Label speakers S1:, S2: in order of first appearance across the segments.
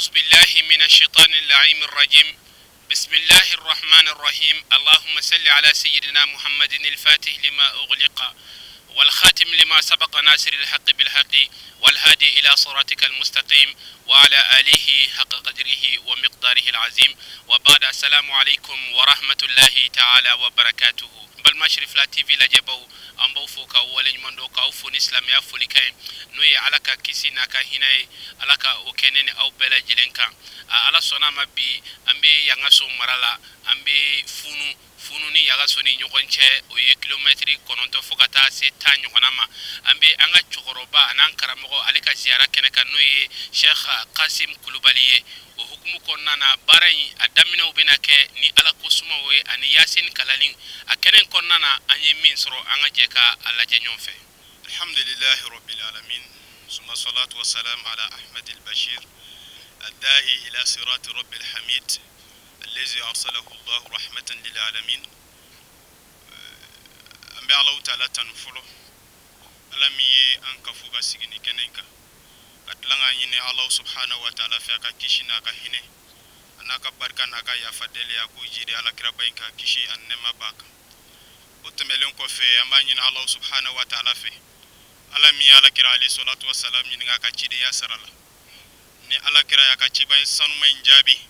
S1: أعوذ بالله من الشيطان اللعين الرجيم. بسم الله الرحمن الرحيم. اللهم صل على سيدنا محمد الفاتح لما أغلق والخاتم لما سبق ناصر الحق بالحق والهادي إلى صراطك المستقيم وعلى آله حق قدره ومقداره العظيم. وبعد السلام عليكم ورحمة الله تعالى وبركاته. bal mashrif la tv la jebau ambo foka wala nymondo ka ufu ni islam ya fulika noye alaka kisi na ka hinay alaka okenene au bela jilenka ala sona mabi ambe yanga so marala ambe funu ni yaga soni nyokonche oye kilometri kononto fokata se ta nyokonama ambe anga chokoroba anan karamogo alika ziara keneka noye Sheikh Qasim Kulubaliye o hukumu konnana baray adamina ubinake ni ala kusuma we ani yasin kalalin akenen konnana anye min soro anga jeka alla jenyonfe.
S2: Alhamdulillahi rabbil alamin, summa salatu wassalam ala Ahmad al-Bashir الداعي إلى صراط رب الحميد الذي أرسله الله رحمة للعالمين. أمبي الله تعالى تنفله ألمي أنك فوق سجني كنينك كتلنا يني الله سبحانه وتعالى فيك كيشنا كهني أنك بركنا كيا فدلي أكو جيري على كربين كيشي أنما باك وتملون كفي أماني الله سبحانه وتعالى في ألمي على كرا عليه الصلاة والسلام ينعا كجيري يا سرلا ni alakira ya kachiba sanu menjabi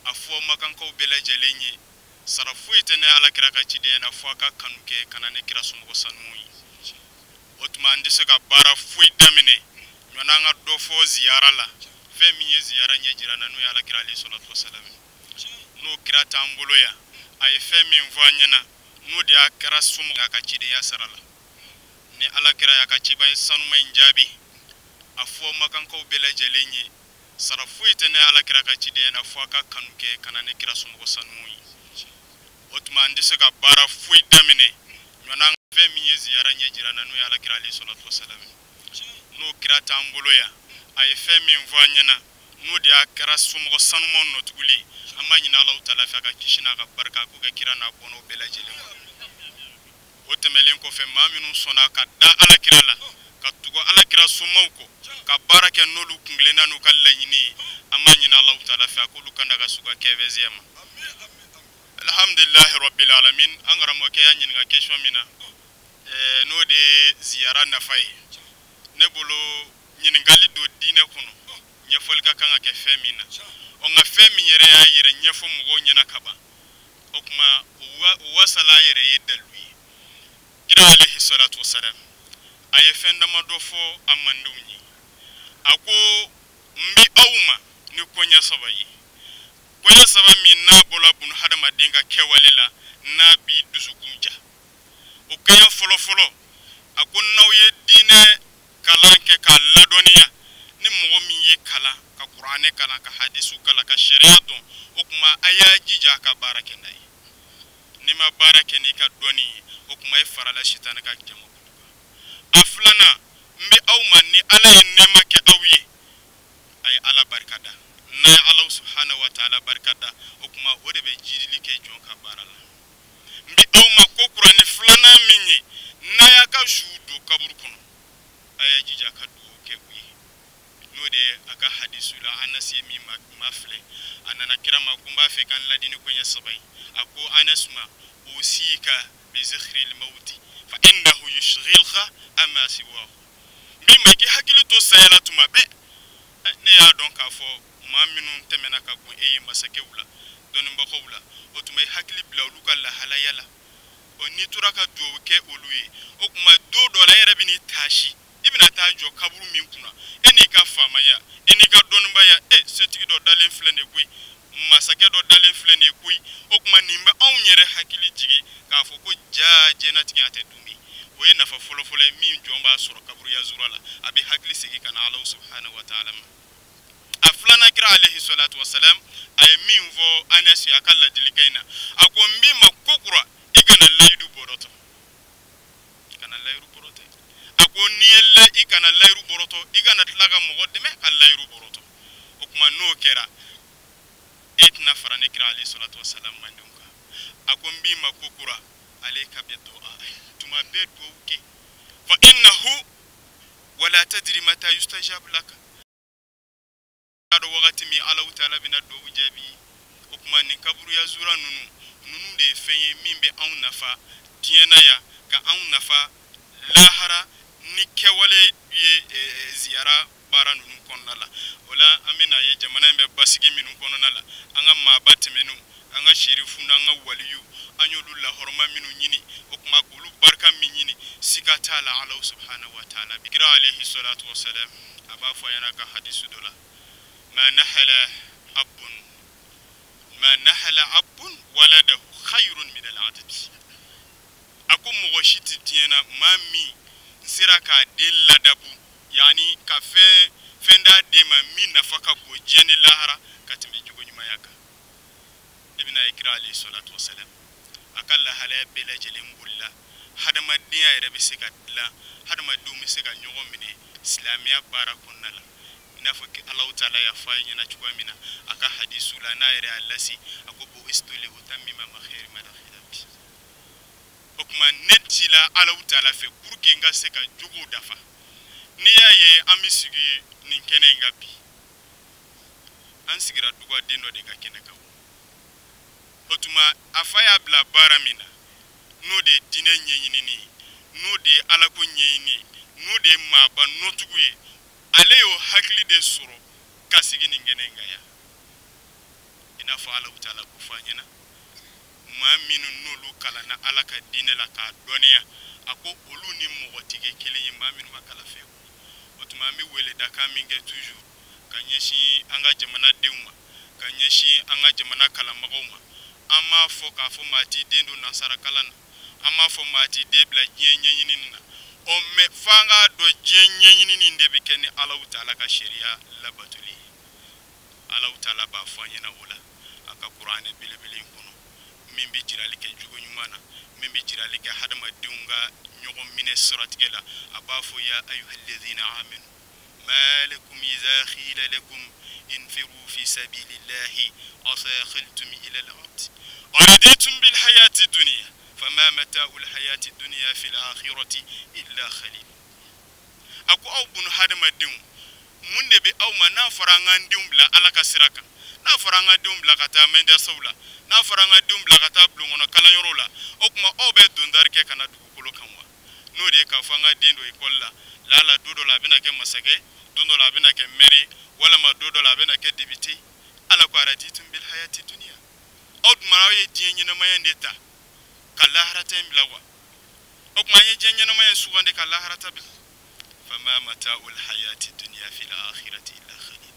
S2: afo makanko bela jelenye sarafu itene alakira kachide na fuaka kanuke kanane kira sumugo sanui otuma ndise ka bara fui damine nyananga dofo ziyara la femi ziyara nyejira na nuya alakira ali sallallahu wasallam no kira tambulo ya ay femi mvanyana no dia kira sumugo kachide ya sarala ni alakira ya kachiba sanu menjabi afo makanko bela jelenye sarafu itene alakira kachide na fuaka kanuke kanane kira sumugo sanui otuma ndise ka bara fui damine nyananga femi ziyara nyejira na nuya alakira ali sallallahu wasallam no kira tambulo ya ay femi mvanyana no dia kira sumugo sanumon notuguli amanyina Allah taala faka kishina ka barka ko kira na bono bela jelengo otemelen ko fe maminu sona ka da alakira la katugo alakira sumauko ka baraka nolu kunglena no kallayini amanyina Allah taala fa ko lukanda ga suga kevezema. Alhamdulillah rabbil alamin angara mo ke yanyin ga question mina no de ziyara na fay ne bolo nyin ngali do dine kuno nyefol ka kanga ke femina o nga femi yere ya yere nyefo mugo nyina kaba okuma wasala yere yedalwi kira alayhi salatu wassalam aye fenda madofo amandunyi ako mbi awma ni konya sabayi konya saba min na bola bunu hadama dinga kewalela na bi dusukunja o kaya folo ako nawye dine kalanke ka ladoniya ni mugo min ye kala ka qur'ane kala ka hadisu kala ka sharia don okuma aya jija ka barake nay ni ma barake ni ka doni okuma e farala shaitan ka jamo aflana mbi awma ni ala nema ke awiye ay ala barkada na Allah subhanahu wa ta'ala barkada okuma ode be jidili ke jonka barala mbi awma ko qur'ane flana minyi na ya ka shudu kabur kuno aya jija ka do ke wi no de aka hadisu la anas yemi mafle anana kirama kumba fe kan ladini ko nya sabai ako anasma usika bi zikhril maut fa innahu yushghilha ama siwa bima ki hakilu to sayalatu mabe ne ya don ka fo maminun temena ka ko e masake wula don mbako wula otumay hakili bla luka la halayala oni turaka do ke oluyi okuma do la yere bini tashi ibina tajo kaburu min kuna eni ka famaya eni ka don baya setigi do dalen flene kuyi masake do dalen flene kuyi okuma nimba onnyere hakili jigi ka fo ko jaaje na tigi ate dumi oye nafa folo mi jomba soro kaburu ya zurala abi hakili sigi kana Allah subhanahu wa ta'ala aflana kira alayhi salatu wassalam ay min vo anas ya kala dilikaina agombi makokura igana laydu boroto kana layru boroto agoni yella igana layru boroto igana tlaga mogodeme allayru boroto okuma no kera etna farane kira alayhi salatu wassalam mandunka agombi makokura alayka bi du'a tuma bedo uke fa innahu wala tadri mata yustajab laka ado wakati mi ala utala bina do jabi o kuma ni kaburu ya zura nunu de fenye mimbe an nafa tiena ya ka an nafa lahara ni kewale ye ziyara bara nunu konnala wala amina ye jamana be basigi minu konnala anga mabati menu anga sherifu anga waliyu anyolu la horma minu nyini o kuma kulu barka min nyini sika taala ala subhanahu wa ta'ala bikira alayhi salatu wassalam aba fo yana ka hadisu dola ما نحل أب ولده خير من العدد أكو مغشيت تينا مامي سيراكا ديل لدبو يعني كافي فندا ديما مين نفاكا بوجيني لاهرا كاتمي جوغو نيما ياكا ابن إكرا عليه الصلاة والسلام أكال لحالة بلا جلين بولا هدما دينا يربي سيكا دلا هدما دومي سيكا نيوغو مني سلاميا بارا كونالا nafaki Allah Ta'ala ya fanya na chukua mina aka hadisu la naire allasi akobo istule utamima makhiri madakhilabi okuma netila Allah Ta'ala fe kurke nga seka jugo dafa niya ye amisigi ninkene ngapi ansigira dugwa deno de ka keneka otuma afaya bla baramina no de dine nyenyini no de ala ko nyenyini no de maba notuguye Aleo hakli de suro kasigi ningene ngaya ina fa Allah Ta'ala kufanyana ma minu nulu kala na alaka dine la ka donia ako olu ni mogotige kele ma minu makala fe otuma mi wele daka minge toujours kanyeshi anga jamana deuma kanyeshi anga jamana kala magoma ama fo ka fo mati dendo nasara kala ama fo mati debla nyenyenina o me fanga do jenyenini ndebe kene Allah Ta'ala ka sharia la batuli Allah Ta'ala ba fanyana wala aka Qur'an bilibili kono mimbi jirali ke jugo nyumana mimbi jirali ke hadama dunga nyogo mine suratigela abafo ya ayyuhalladhina amanu ma lakum idha khila lakum infiru fi sabilillahi asakhaltum ila al-ard araditum bil hayati dunya فما متاع الحياة الدنيا في الآخرة إلا خليل أكو أو بن هذا ديم من نبي أو ما نافرعان ديم بلا على كسرك نافرعان ديم بلا كتا من دسولا نافرعان ديم بلا كتا بلونا كلا يرولا أكما أو بدون دارك كنا دكولو كموا نودي كفانا دين دو يقولا لا دودو لابنا كمسكة دودو لابنا كمري ولا ما دودو لابنا كدبتي على قارديتم بالحياة الدنيا أو ما يدين ينما يندتا كاللاهرة بلاوا أكما يجين ينما ينسوان دي كاللاهرة بلا فما متاع الحياة الدنيا في الآخرة إلا خليل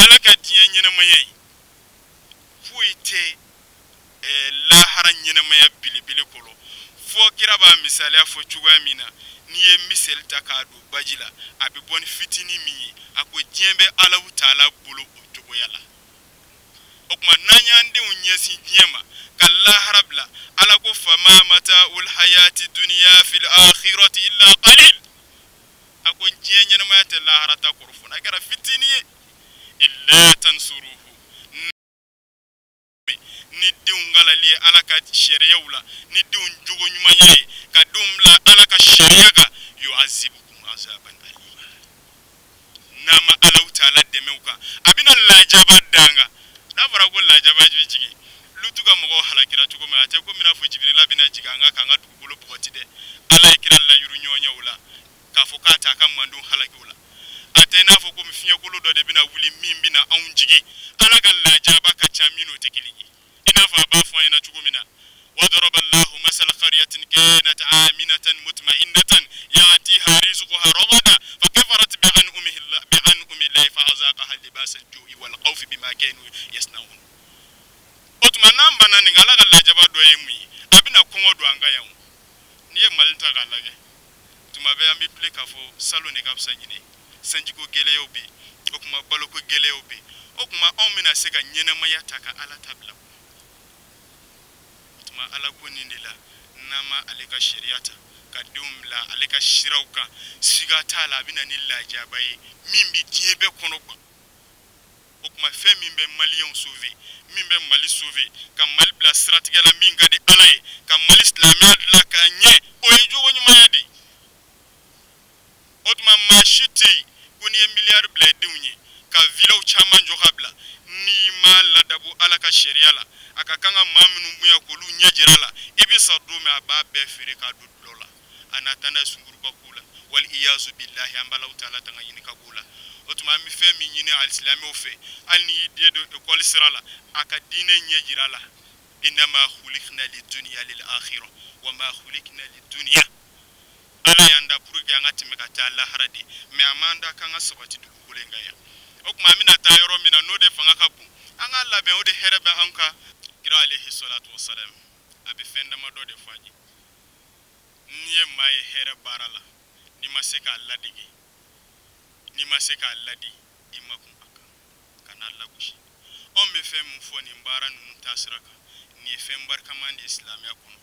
S2: ألك دين ينما ين فويتي لاهرة ينما يبلي بلي كولو فو كرابا مثالي فو چوغامينا niye misel takadu bajila abibon fitini mi ako jembe Allah Ta'ala bulu jogo yala okuma nanyande unyesi jema كالله ربلا على كفة ما متاع الحياة الدنيا في الآخرة إلا قليل أكون جيني ما يتلا هرتا كرفون أكرا فتني إلا تنصروه ندون غالي على كشريعة ولا ندون جوجو نمانية كدوم لا على كشريعة يعذبكم عذابا أليما نما الله تعالى دموكا أبينا لا جباد دانغا نفرا كل لا جباد بيجي lutuga mogo halakira tugo ma ate ko mina fo jibrila bina jiganga kanga dugolo botide ala ikira la yuru nyonya wala ka fo ka ta kam mandu halaki wala ate na fo ko mfiye ko do de bina wuli mimbi na onjigi ala galla jaba ka chamino tekiligi ina fa ba fo ina tugo mina وضرب الله مثل قرية كانت آمنة مطمئنة يأتيها رزقها رغدا فكفرت بأنعم الله فأذاقها لباس الجوع والخوف بما كانوا يصنعون otuma namba na ngala galla jaba do yemi abina kongo do anga yawo niye malta galage tuma be ambi ple kafo saloni kapsa nyine sanjiko gele yobi okuma baloko gele yobi okuma omina seka nyene maya taka ala tabla otuma ala ko nindila nama aleka shariata kadum la aleka shirauka siga tala abina nilla jabaye mimbi tiebe kono okuma fe mimbe malion sauvé mimbe mali sauvé ka mali bla stratigala minga de alaye ka mali islamia la ka nye oyejo nyuma yadi otuma mashiti kuni milliard bla dunyi la akakanga maminu muya kolu nyejira la ibisa dume aba be fere ka dudlo la anatanda sunguru bakula wal iyazu billahi ambala taala tanga yini kabula otuma mi fe mi nyine alislami ofe alni de do école sirala aka dine nyejira la inma khuliqna lidunya lil akhirah wama khuliqna lidunya ala yanda puruge ngati mekata Allah haradi me amanda kanga sabati dukule ngaya okuma mina tayoro mina no de fanga kabu anga labe o de herebe anka gira alayhi salatu wassalam abi fenda ma do de faji niye may here barala ni maseka ladigi ni maseka ladi imakun aka kana Allah gushi on me fem foni mbara nun tasraka ni fem barka mande islamiya kono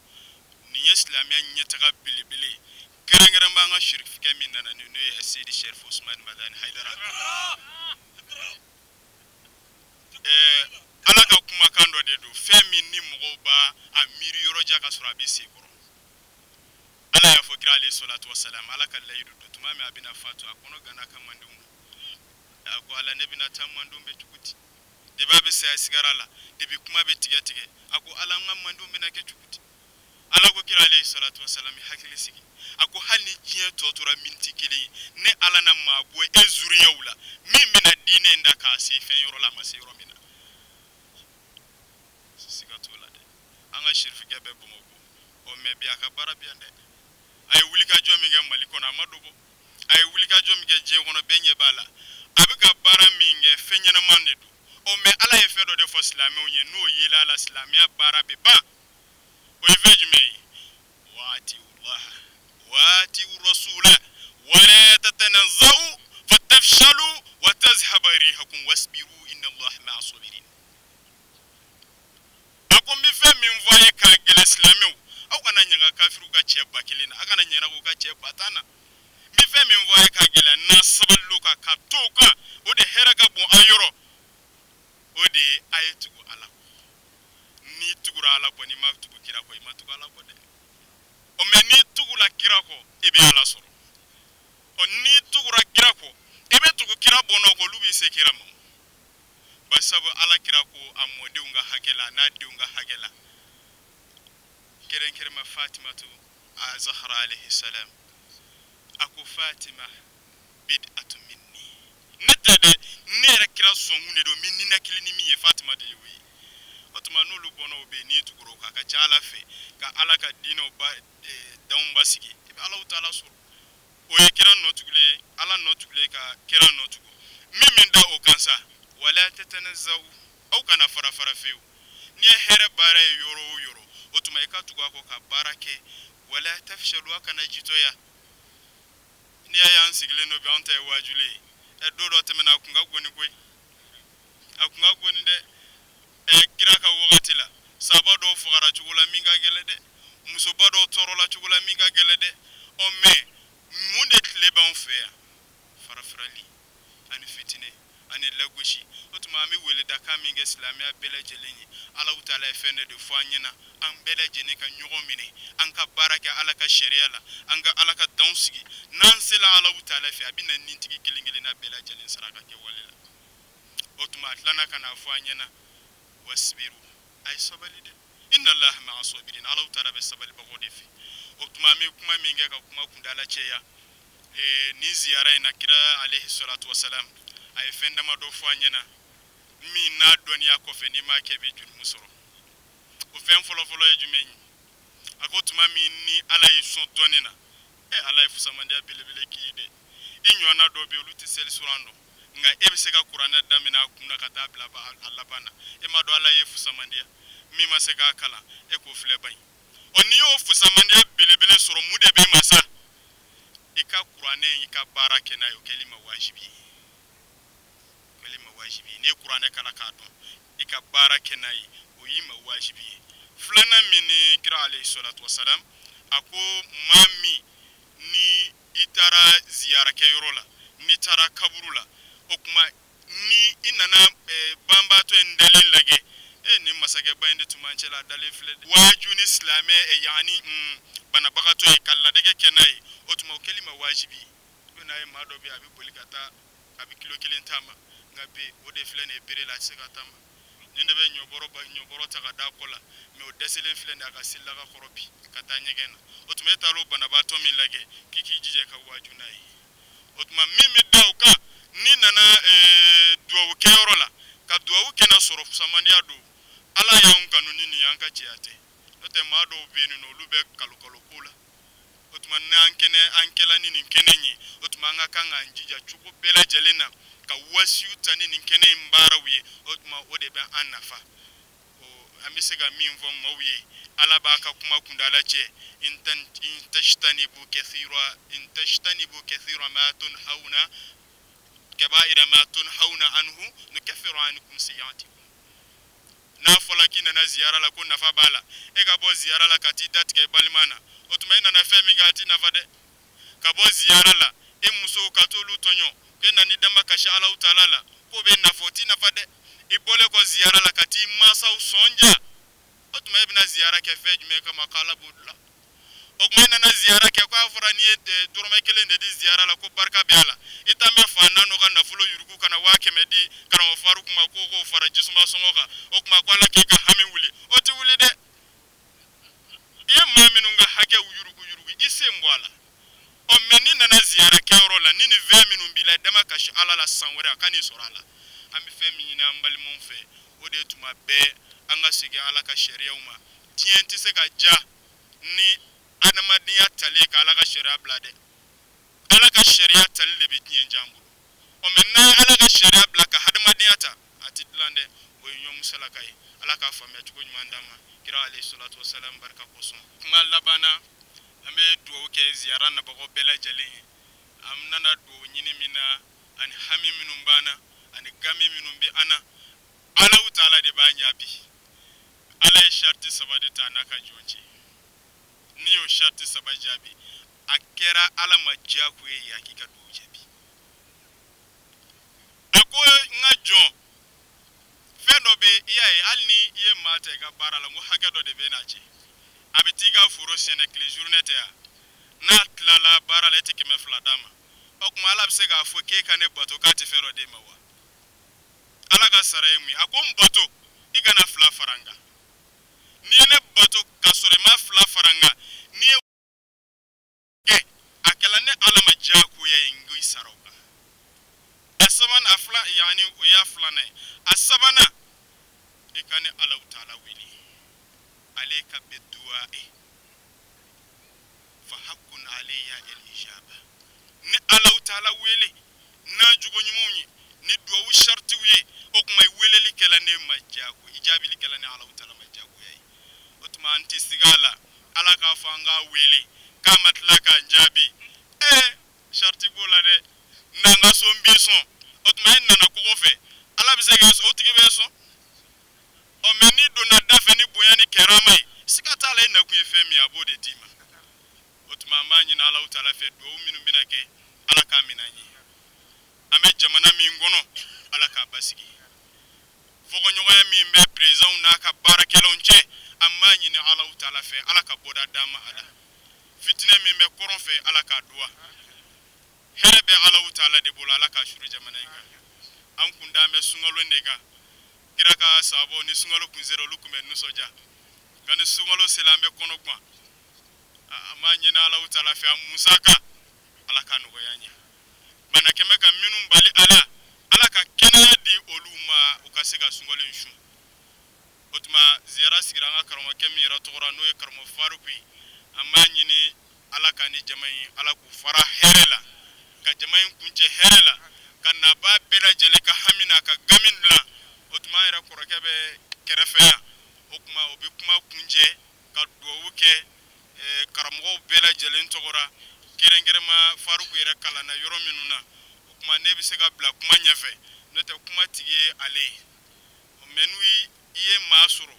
S2: ni islamiya nyetaka bilibili kerengere mbanga shirk kemi nana ni no asidi Sherif Ousmane Madani Haidara alaka kuma kando de do femi ni mogo ba amiri yoro jaka sura bi sekoro ala ya fokira alayhi salatu wassalam alaka laydu do tumami abina fatu akono gana kamandum ako ala nebina tamandum be tukuti de babe sa sigarala de bi kuma be tige ako ala ngamandum be na ke tukuti ala ko kira alayhi salatu wassalam hakili sigi ako hali jiye totora minti kili ne ala na mabwe ezuriya wula mimi na dine ndaka si fen yoro la masiro mina sigatola de anga shirfi gabe bomogo o mebi aka barabia de ay wulika jomi nge maliko na madobo ay wulika jomi nge je kono benye bala abika bara minge fenyana mandedu o me ala ye fedo de fo islami o ye no yela ala islamia barabe ba o ifejme waati Allah waati rasula wala tatanazau fatafshalu wa tazhaba rihakum wasbiru inna Allah ma'a sabirin akombi fe min voye ka gele islamiu au kana nyanga kafiru ga cheba kilina akana nyera ko ga cheba tana mi fe min voye ka gele na saballu ka toka o de heraga bon ayoro o de ayetu ala ni tugura ala ko ni maktubu kira ko imatu ala ko de o me ni tugula kira ko ibe ala soro o ni tugura kira ko ibe tugu kira bono ko lubi se kira mo basabu ala kira ko amode unga hagela na di unga hagela keren ma Fatima tu Zahra alayhi salam aku Fatima bid'atun minni netade nere kira songunde do minni nakilini mi Fatima de wi otuma nulu bono be ni tuguro ka chala fe ka ala ka dino ba daum basigi ala taala sur o ye kira notugule ala notugule ka kira notugo mimi nda o kansa wala tatanazau au kana fara feu ni here bare yoro otuma ikatugo ko ka barake wala tafshalu kana jitoya ni aya nsigile no be onta wajule e dodo temena akunga goni koi akunga goni de kira ka wakati la sabado fugara chugula minga gelede musobado torola chugula minga gelede o me munde tleba on fer farafrali ani fitine ani lagoshi otuma mi wele daka minga islamia bele jelenyi ala utala fene de fanyena an bele jene ka nyogo mine an ka baraka ala ka sharia la an ga ala ka donsigi nan sela ala utala fi abina nintigi kilingili na bele jelen saraka ke walela otuma atlana kana fanyena wasbiru ay sabalide inna Allah ma'a sabirin ala utara be sabali bagode fi otuma mi kuma minga ka kuma kundala cheya ni ziyara ina kira alayhi salatu wassalam ay fenda ma do fanyena mi na doniya ko fe ni ma kebe jul musoro o fen folo e jumeni akotuma mi ni ala yi so donina ala yi fusamande bilebele kide inyona do be uluti sel surando nga ebe se ka qur'ana damina kuna kata bla ba Allah bana e ma do ala ye fusamandia mi ma se ka kala e ko fle ban oni o fusamandia bilebele soro mude be masa e ka qur'ana e ka barake na yo kelima wajibi ne qur'ana kala ka don e ka barake na yi o yi ma wajibi flana mini kira alayhi salatu wassalam ako mami ni itara ziyara ke yorola ni tara kaburula okuma ni inana bamba to endele lage ni masake bande tumanchela dale fle wajuni islame yani bana bakato e kala dege kenai otuma kelima wajibi yona e madobe abi bolikata abi kilo kelentama ngabe ode fle ne bere la sekatama ninde be nyoboro ta kada kola me o deselen flen da ka silla ka khorobi kata nyegena otuma etalo bana ba to min lage kiki jije ka wajunai otuma mimi dauka ni nana duwa ke yorola ka duwa ke na soro samandia do ala ya unkanu nini yanka chiate ote ma do be ni no lube kalukolo kula otuma na ankela nini kenenyi otuma nga kanga njija chuko bela jelena ka wasiu tani ni kene mbara wi otuma ode be anafa o amisega minvo mawi ala ba ka kuma kundala che in tashtanibu kathira ma tunhauna kaba'ira ma tunhauna anhu nukaffiru ankum sayyi'atikum na fola kina na ziara la ko nafa bala e ka bo ziara la kati dat ke balmana otuma ina na femi gati na fade ka bo ziara la e muso ka to lutonyo ke na ni dama ka sha Allah taala ko be na foti na fade e bole ko ziara la kati masa usonja otuma ibna ziara ke fe jume kama kala budla okuma na ziara ke ko afura ni durma kelende di ziara la ko barka biala itame fana no kana fulo yurugu kana wake medi kana faru kuma ko fara jisuma songoka okuma kwala ke ka hami wuli oti wuli de ye maminunga hake yurugu isembwala o meni na ziara ke orola nini 20 minutes bila dema kashi ala la sanwera kani sorala ami femi na mbali monfe ode tuma be anga sige ala ka sharia uma tienti se ka ja ni anamadiya tale ka ala ka sharia blade ala ka sharia tale le bi tien jambu o menna ala ka sharia blaka hadamadiya ta atidlande o nyo musala kai ala ka famia tuko nyandama kira alayhi salatu wassalam barka koson kuma labana ame duwo ke ziara na bago bela jale amnana do nyini mina an hami minum bana an gami minum bi ana ala utala de banja bi ala sharti sabade ta naka jonche niyo sharti sabajabi akera ala majja ku ye hakika do jebi ako ngajo feno be iye alni iye mate ga barala mu hakado de benachi abitiga furo sene kle journée ya na tlala barala etike me fladama okuma ala bse ga foke kane bato kati fero de mawa ala ga saraymi akom bato igana fla faranga ni ne bato kasore ma fla faranga ni ke akela ne ala majja ku ye ngui saroka asaban afla yani ya flana asabana ikane ala taala wili alayka biddu'a fa haqqun alayya al-ijaba ni ala taala wili na jugo nyumunyi ni duwa sharti wi okuma wele likela ne majja ku ijabi likela ne ala taala majja ku ye otuma anti sigala ala ka fanga wele kama tlaka njabi sharti bola de nanga sombison otuma nana ko fe ala bisege so otige so o meni do na dafe ni boyani keramai sikata ala na ku efemi abode dima otuma manyi na ala utala fe do minu binake ala ka minanyi ame jamana mi ngono ala ka basigi fogo nyoya mi mbe president na ka barakelo nche amanyi ni ala utala fe ala ka boda dama ala fitna mi me koron fe ala ka duwa herbe ala utala de bola ala ka shuru jamana inga an kunda me sungalo ndega kira ka sabo ni sungalo kunzero lukume nusoja gani sungalo selambe kono kwa amanyi na ala utala fe musaka ala ka no yanya bana kemeka minum bali ala ka kenaya di oluma ukasega sungalo nshu otuma ziara sigiranga karoma kemira tokora no e karmo faruki amanyi ni ala ka ni jamai ala ku fara herela ka jamai kunche herela kana ba bela jele ka hamina ka gaminla otuma era korokebe kerefeya okuma obi kuma kunje ka dowuke karamo bela jele ntokora kerengerema faruku era kala na yoro minuna okuma nebi sega bla kuma nyefe note kuma tige ale menui iye masuro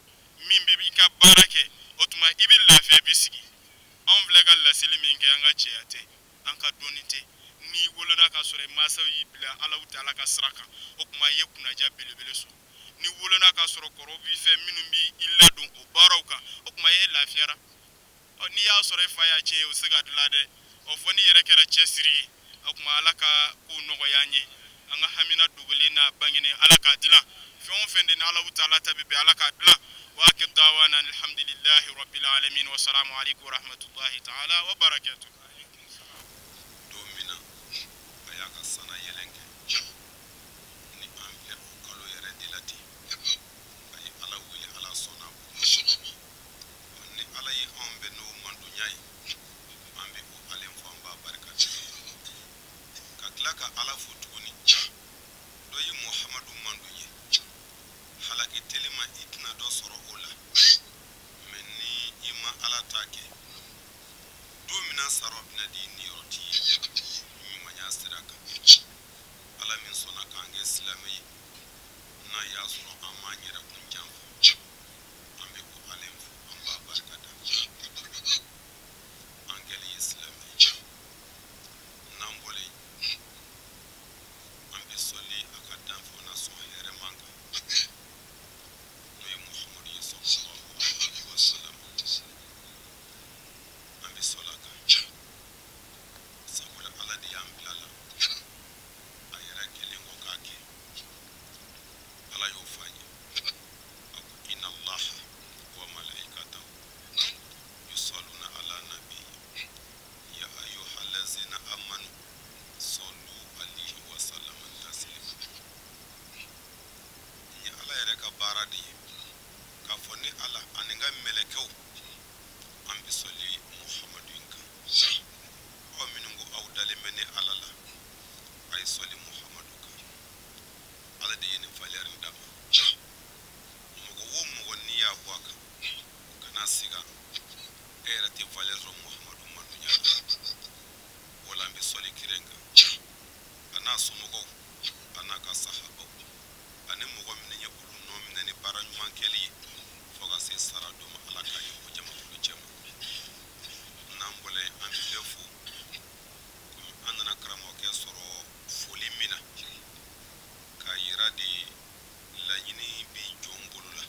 S2: mimbi ka barake otuma ibi lafiya bisigi on vlega la selimin ke anga chiate anka donite ni wolona ka sore masa yibla ala utala ka sraka okuma ye kuna ja belebele so ni wolona ka soro korobi fe minumbi illa don o barauka okuma ye lafiara o ni ya sore faya che o siga dlade o foni yere kera chesiri okuma ala ka ku nogo yanye anga hamina dugule na bangene ala ka dila فون فندنا الله تعالى تبي على كلا واكد دعوانا الحمد لله رب العالمين والسلام عليكم ورحمة الله تعالى وبركاته.
S3: دومينا بياك السنة يلنك ni ampe okalo yere dilati ay ala wili ala sona ni ala yi ambe no mandu nyai ambe o alem famba barakati kaklaka ala futuni do yi muhammadu mandu ye halaki telima itna do soro ola menni ima ala take domina sarobna di niroti manya siraka ala min sona kange islami na yasro amanyira kunjam ambe ko alem amba barkata angeli islami nambole ambe soli akadam fona so here manga no muhammadu sallallahu alaihi wasallam ambe solaka sabula ala di ambilala ayera kelengo kake ala yofanya inna allaha wa malaikatahu yusalluna ala nabi ya ayyuhallazina amanu sallu alaihi wa sallam taslima ni ala yere ka baradi ka fonni ala aninga melekeu ambi soli muhammadin ka o minungo awdale mene alala ay soli muhammadu ka ala de yene faler ndama mugo wo mugo niya kwaka kana siga era te faler ro muhammadu manu nyaaka wala ambi soli kirenga ana sumugo ana ka sahaba ane mugo minne ulu no minne baranyuma keli foga se sarado ma ala ka yo jama ko jama nambole ambi lefu andana karamo ke soro foli mina ka yiradi la yini bi jombulu la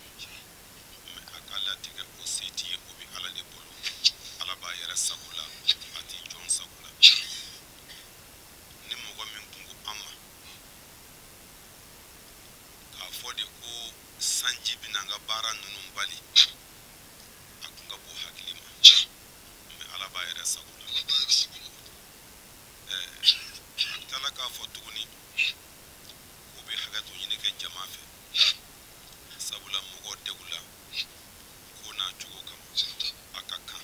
S3: me akala tiga o seti o bi ala de bolo ala ba yara sakula ati jon sakula ni mogo min kungu amma ka fodi ko sanji binanga bara nunum bali akunga bo hakilima me ala ba yara sakula talaka fotuguni ko be hagatu nyine ke jamafe sabula mugo degula ko na tugo kam akaka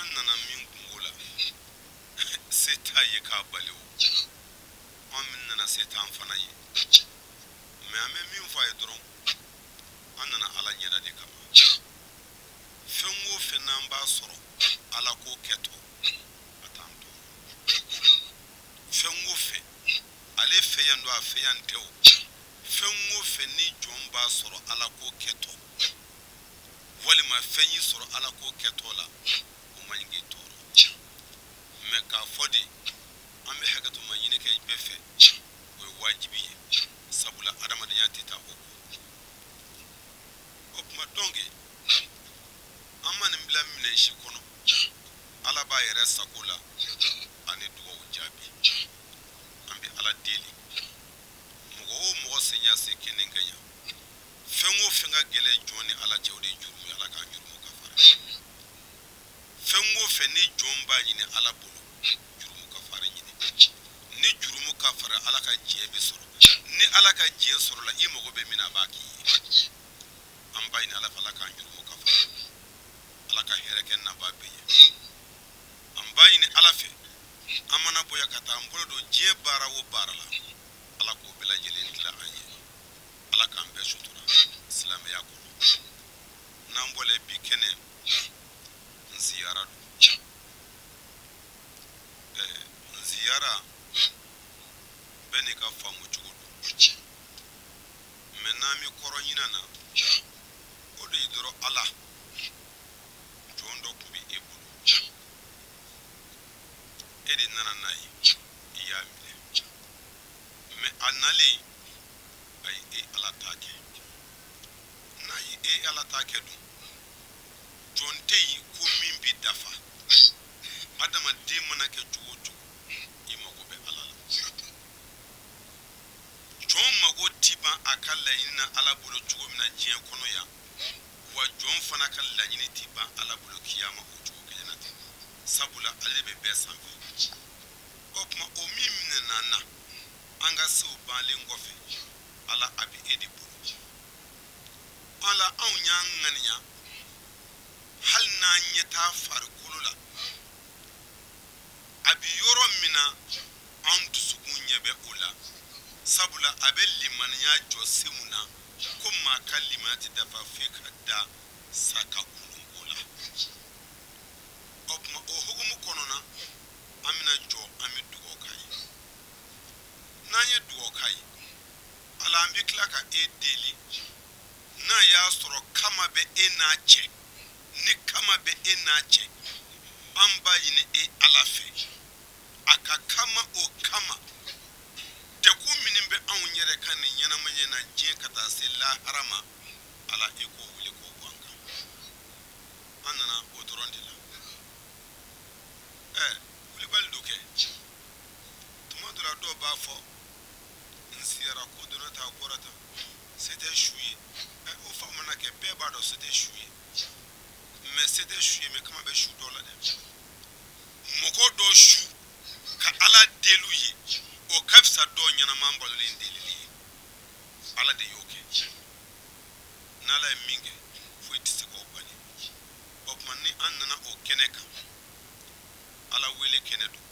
S3: annana min kungula seta ye ka balewo amin nana seta amfana ye me ame min fa yedron annana ala nyeda de kama fengo fenamba soro ala ko keto atamto fengo fe ale feyando a feyanteo fengo fe ni jomba soro ala ko keto wali ma fenyi soro ala ko keto la o mangi toro me ka fodi ambe hagatu ma yine ke befe o wajibi sabula adama de yatita o kuma donge amman mblam mine shi kono ala ba yere sakula ani duwo jabi ambi ala deli mugo senya se kenen ganya fengo fenga gele joni ala jewde jurumi ala ka jurumu kafara fengo feni jomba nyine ala bolo jurumu kafara nyine ni jurumu kafara ala ka jebe soro ni ala ka je soro la imogo be mina baki ambai ni ala fala ka jurumu kafara ala ka hereken na babe ambai ni ala fe amana boya kata ambolo do je bara wo bara la ala ko bela jele la anye ala ka ambe sutura islam ya ko nambole bi kene ziyara ziyara beni ka famu chugodo menami koronyina na odo idoro ala jondo kubi ebulu edi nana nai iya mile me anale ay e ala take nai e ala take du jonte yi ko min bi dafa adama de mana ke juwo imako be ala diɲɛ kɔnɔ yan wa jɔn fana ka laɲini ti ban ala bolo kiyama o cogo kelen na ten sabula ale bɛ bɛɛ sanfɛ o kuma o min minɛna na an ka sew banlen kɔfɛ ala a bɛ e de bolo ala anw y'an ŋaniya hali n'an ɲɛ t'a farikolo la a bɛ yɔrɔ min na an dusukun ɲɛ bɛ o la sabula a bɛ limaniya jɔ se mun na ko maa ka limaniya tɛ dafa f'e ka da sa ka kulunko la o kuma o hukumu kɔnɔna an bɛna jɔ an bɛ dugawu k'a ye n'an ye dugawu k'a ye ala an bɛ tila ka e deli n'a y'a sɔrɔ kama bɛ e n'a cɛ ni kama bɛ e n'a cɛ an b'a ɲini e ala fɛ a ka kama o kama dekun minnu bɛ anw yɛrɛ kan nin ɲɛnamaya na diɲɛ ka taa se lahara ma ala e k'o wele k'o bɔ an kan an nana o dɔrɔn de la wulibali do kɛ tuma dɔ la dɔw b'a fɔ n siyara ko dɔ ne ta bɔra tan c'était su ye o fa mana kɛ bɛɛ b'a dɔn c'était su ye mais c'était su ye mais kama bɛ su dɔ la dɛ mɔgɔ dɔ su ka ala delu ye o ka fisa dɔw ɲɛnaman balolen delili ye ala de y'o kɛ n'ala ye min kɛ foyi tɛ se k'o bali o tuma ni an nana o kɛnɛ kan ala wele kɛnɛ don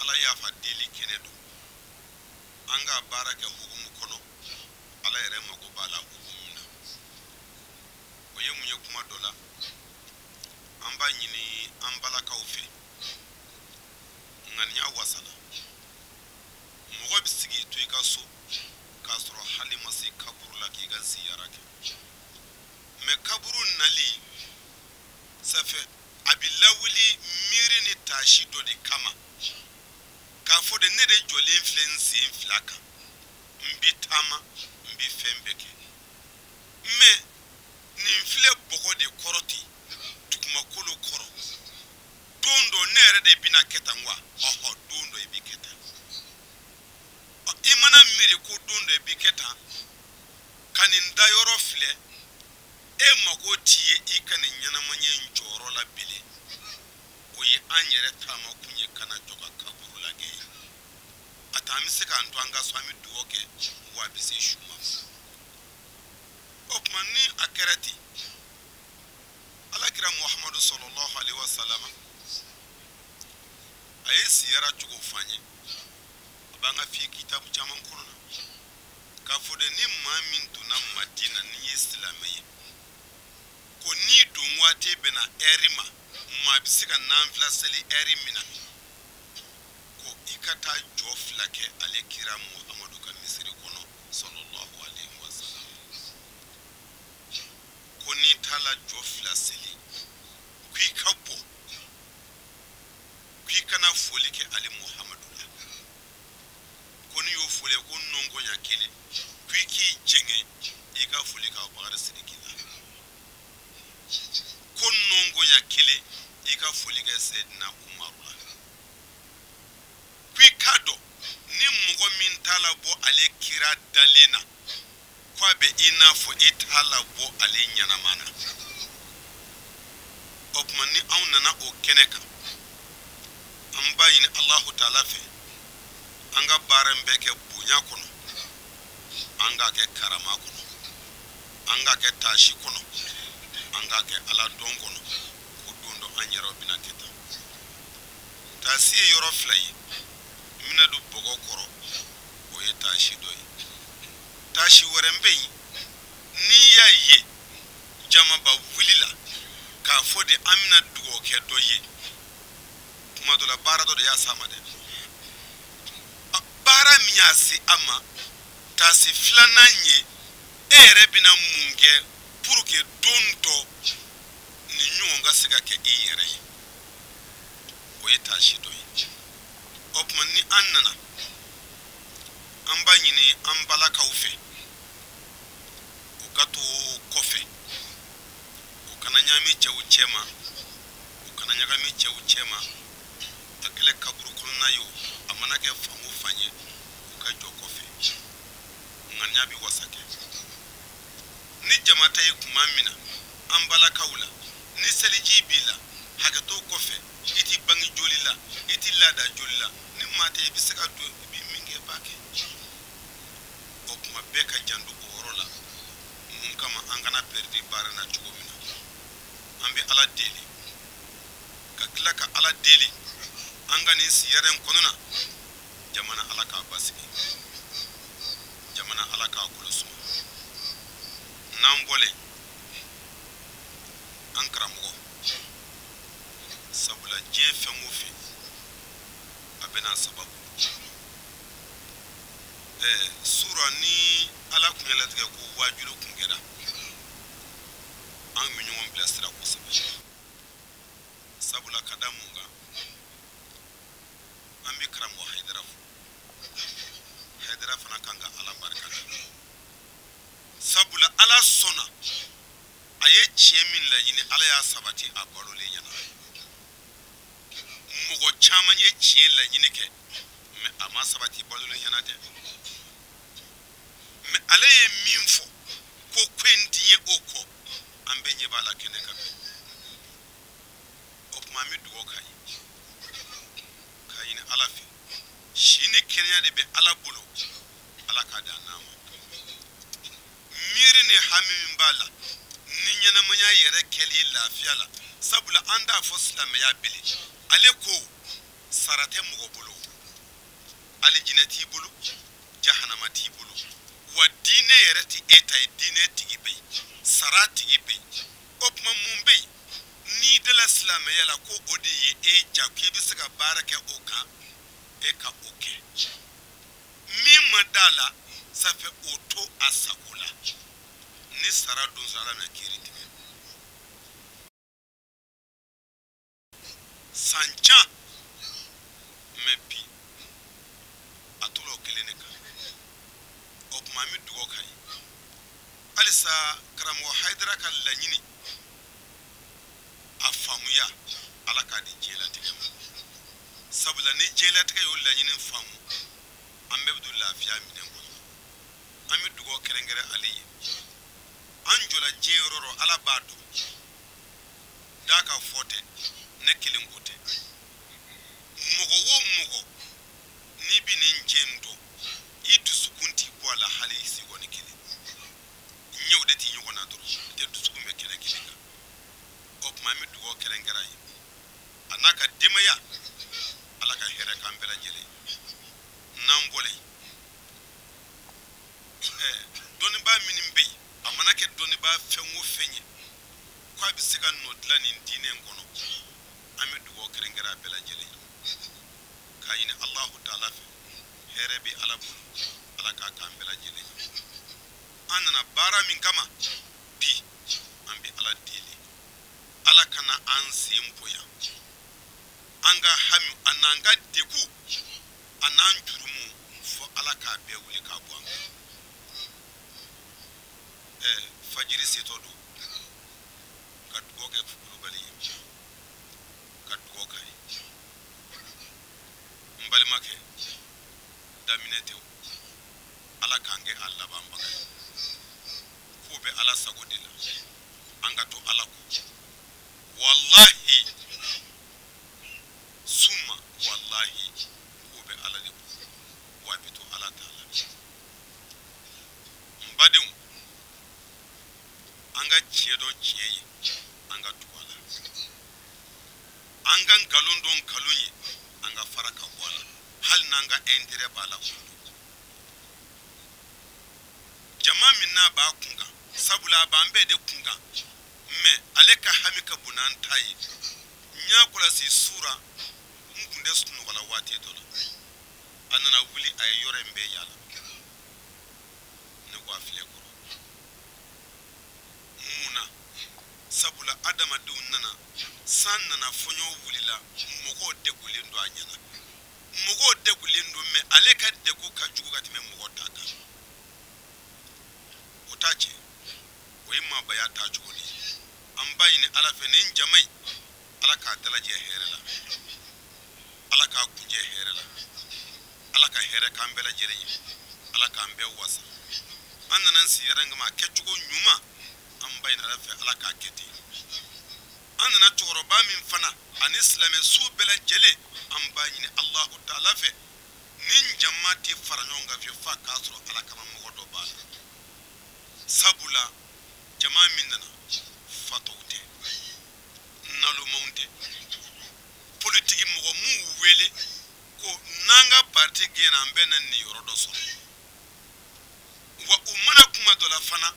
S3: ala yafa deli kɛnɛ don an ka baara kɛ hukumu kɔnɔ ala yɛrɛ mago b'a la hukumu na o ye mun ye kuma dɔ la an b'a ɲini an balakaw fɛ ŋaniya wasala mɔgɔ bɛ sigi to i ka so k'a sɔrɔ hali ma se kaburu la k'i ka ziyara kɛ mais kaburu nali safɛ a bɛ lawuli miiri ni taasi dɔ de kama k'a fɔ de ne de jɔlen filɛ n sen fila kan n bɛ taama n bɛ fɛn bɛɛ kɛ mais nin filɛ bɔgɔ de kɔrɔ ten dugumakolo kɔrɔ don dɔ ne yɛrɛ de bɛna kɛ tan wa don dɔ i bɛ kɛ tan i mana miiri ko don dɔ i bɛ kɛ tan ka nin dayɔrɔ filɛ e mago t'i ye i ka nin ɲɛnamaya in jɔyɔrɔ la bilen o ye an yɛrɛ taama kun ye kana jɔ ka kaburu lagɛ ye a ta an bɛ se k'an to an ka so an bɛ dugawu kɛ wa a bɛ se su ma o tuma ni a kɛra ten alakira muhamadu sallallahu alaihi wa sallam a ye siyara cogo f'an ye a b'an ka fi kitabu caman kɔnɔ na k'a fɔ de ni maa min donna madina ni ye silamɛ ye ko ni don waati bɛna ɛri ma maa bɛ se ka nanfila seli ɛri min na ko i ka taa jɔ fila kɛ ale kira muhamadu ka misiri kɔnɔ sallallahu alaihi wa sallam ko n'i t'a la jɔ fila seli k'i ka bɔ k'i kana foli kɛ ale muhamadu la ko n'i y'o foli ko nɔngɔnya kelen k'i k'i jɛngɛ i ka foli k'a bakari sidiki la ko nɔngɔnya kelen i ka foli kɛ sɛdina umaru la k'i ka dɔn ni mɔgɔ min t'a la bɔ ale kira dalen na ko a bɛ i n'a fɔ i t'a la bɔ ale ɲɛnama na o tuma ni anw nana o kɛnɛ kan an b'a ɲini alahu taala fɛ an ka baara in bɛɛ kɛ bonya kɔnɔ an k'a kɛ karama kɔnɔ an k'a kɛ taasi kɔnɔ an k'a kɛ ala dɔn kɔnɔ ko don dɔ an yɛrɛw bɛna kɛ tan taasi ye yɔrɔ fila ye n bɛna don bɔgɔ kɔrɔ o ye taasi dɔ ye taasi wɛrɛ bɛ yen n'i y'a ye jamaba wulila k'a fɔ de an bɛna dugawu kɛ dɔ ye kuma dɔ la baara dɔ de y'a s'a ma dɛ baara min y'a se a ma taasi filanan ye e yɛrɛ bɛna mun kɛ pour que don dɔ nin ɲɔgɔn ka se ka kɛ i yɛrɛ ye o ye taasi dɔ ye o tuma ni an nana an b'a ɲini an balakaw fɛ u ka to kɔfɛ u kana ɲagami cɛw cɛma u kana ɲagami cɛw cɛma a kɛlɛ kaburu kɔnɔna ye o a mana kɛ fan o fan ye u ka jɔ kɔfɛ ŋaniya bɛ wasa kɛ illa da julla ni mate bi saka do bi minge bake o kuma be ka jandu o rola mun kama angana perdi barana chugomina ambe ala deli ka kila ka ala deli angani siyaren konona jamana ala ka basiki jamana ala ka kulusu nambole ankramo sabula jefe mufi abena sababu sura ni ala kunyala tiga ko wajulo kungera an minyon blasira ko sabe sabula kadamunga ambi kramo haidara fana kanga ala barkata sabula ala sona aye chemin la yini ala ya sabati abalo le yana mugo chaman ye chie la yini ke me ama sabati balo le yana de me ala ye minfo ko kwendi ye oko ambe nye bala kene ka op mami duwo kai kayine ala fi shine kenya de be ala bulo ala ka da nama miri ne hamim bala ninyana manya yere keli lafiya la sabula anda fo islam ya bili ale ko sarate mugo bulo ali jinati bulo jahannama ti bulo wa dine yere ti eta dine tigi be sarati gibe opma mumbe ni de la islam ya la ko odi ye e jakki bi saka baraka oka e ka oke mi madala ça fait auto asakula ni sara dun sara na kiriti sancha mepi atulo keleneka op mami dugo kai alisa karamo haidara kan lanyini afamuya alaka di jela tigam sabula ni jela tiga yo lanyini famu ambe abdullah fiya minen ko ami dugo kerengere ali anjola jeroro ala bado daka fote ne kilingote mugo wo mugo ni binin jendo itu sukunti ko ala hali sigoni kili nyew de ti nyogona duru de dusku me kele kilinga op mami dugo kerengera yi anaka dimaya ala ka here kambela jele nambole doni ba minimbe amana ke doni ba fenwo fenye kwa bisika nodla ni dine ngono ami dugo kerengera bela jele kayine allah taala here bi ala ka kambela jele anana bara min kama bi ambi ala dili ala kana ansimpoya anga hami ananga deku anan jurumu fo ala ka be wuli ka buanga fajiri setodo kadgoge fulubali kadgoga mbali make daminete ala kange alla bamba kube ala sagodila anga to ala ko wallahi summa wallahi kube ala de wa bito ala taala mbadum anga chiedo chieye anga tuwala anga galondon kalunyi anga faraka wala hal nanga endire bala kundu jama minna ba kunga sabula ba ambe de kunga me aleka hamika bunan tayi nya kula si sura ngunde sunu wala wate dola anana wuli ay yore mbe yala ne ko afile ko muna sabula adama de unana san nana fonyo wulila mogo de kulindo anyana mogo de kulindo me aleka de ko kajugo katime mogo tata otache oyima baya tajugo ni ambayi ni ala fe nin jamai ala ka dalaje herela ala ka kunje herela ala ka here kambela jere ala ka ambe wasa annan siyaranga ma kechugo nyuma ambayi na ala fe ala ka keti an nana cɛkɔrɔba min fana ani silamɛ su bɛɛ lajɛlen an b'a ɲini Allahu Ta'ala fɛ nin jama tɛ fara ɲɔgɔn kan fiyewu f'a k'a sɔrɔ Ala kama mɔgɔ dɔ b'a la sabula jama min nana fatɔw tɛ nalomanw tɛ politiki mɔgɔ m'u wele ko n'an ka parti gɛnna an bɛ na nin yɔrɔ dɔ sɔrɔ wa u mana kuma dɔ la fana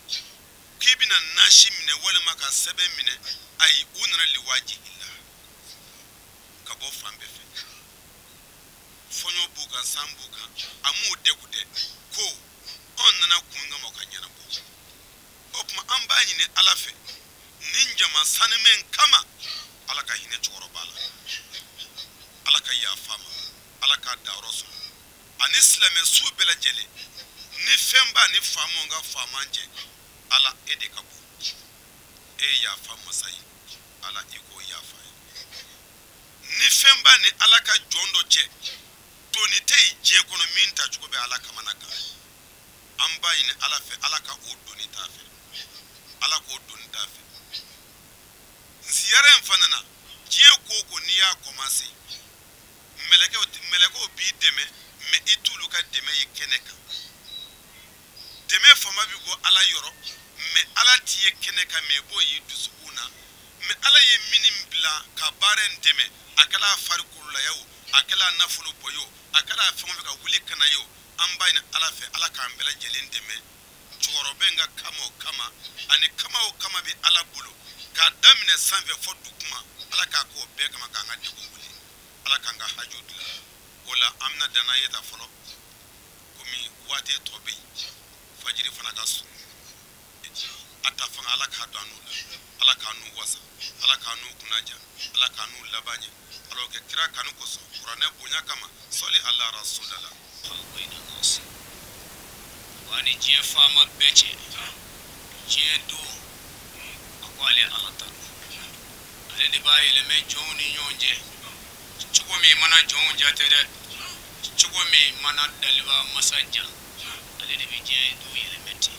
S3: k'i bɛna nasi minɛ walima ka sɛbɛn minɛ ayi u nana liwaji la ka bɔ fan bɛɛ fɛ fɔɲɔ b'u kan san b'u kan a m'u degu dɛ ko anw nana kun kama ka ɲɛnabɔ o tuma an b'a ɲini Ala fɛ nin jama sanimɛ kama Ala ka hinɛ cɛkɔrɔba la Ala ka yafa ma Ala ka dayɔrɔ sɔrɔ ani silamɛ su bɛɛ lajɛlen ni fɛn b'a ni faamaw ka faaman cɛ Ala e de ka bon e yafa masa ye Ala i k'o yafa ye ni fɛn b'a ni Ala ka jɔn dɔ cɛ doni tɛ yen diɲɛ kɔnɔ min tacogo bɛ Ala kamana kan an b'a ɲini Ala fɛ Ala ka o doni t'a fɛ Ala k'o doni t'a fɛ ziyara in fana na diɲɛ ko o ko n'i y'a commencé mɛlɛkɛw b'i dɛmɛ mais i t'olu ka dɛmɛ ye kɛnɛ kan dɛmɛ fama bi bɔ Ala yɔrɔ mais Ala t'i ye kɛnɛ kan mais i b'o y'i dusukun na mais Ala ye minnu bila ka baara in dɛmɛ a kɛla farikolo la o a kɛla nafolo bɔ ye o a kɛla fɛn o fɛn ka wuli kana ye o an b'a ɲini Ala fɛ Ala k'an bɛɛ lajɛlen dɛmɛ cɛkɔrɔba in ka kama o kama ani kama o kama bɛ Ala bolo k'a daminɛ sanfɛ fɔ duguma Ala k'a k'o bɛɛ kama k'an ka degun wuli Ala k'an ka hajo dilan o la an bɛna danna ye ta fɔlɔ komi waati tɔ bɛ yen fajiri fana ka sun a ta fanga Ala k'a don an n'u la Ala k'a n'u wasa Ala k'a n'u kunnaja Ala k'a n'u laban ɲɛ Ala kɛ kira kanu kosɔn kuranɛ bonya kama sɔli ala rasulala
S1: wani diɲɛ faama bɛɛ cɛ diɲɛ don a ko ale Ala ta ale de b'a yɛlɛmɛ jɔnw ni ɲɔgɔn cɛ cogo min mana jɔnw jate dɛ cogo min mana daliba masa ja ale de bɛ diɲɛ don yɛlɛmɛ ten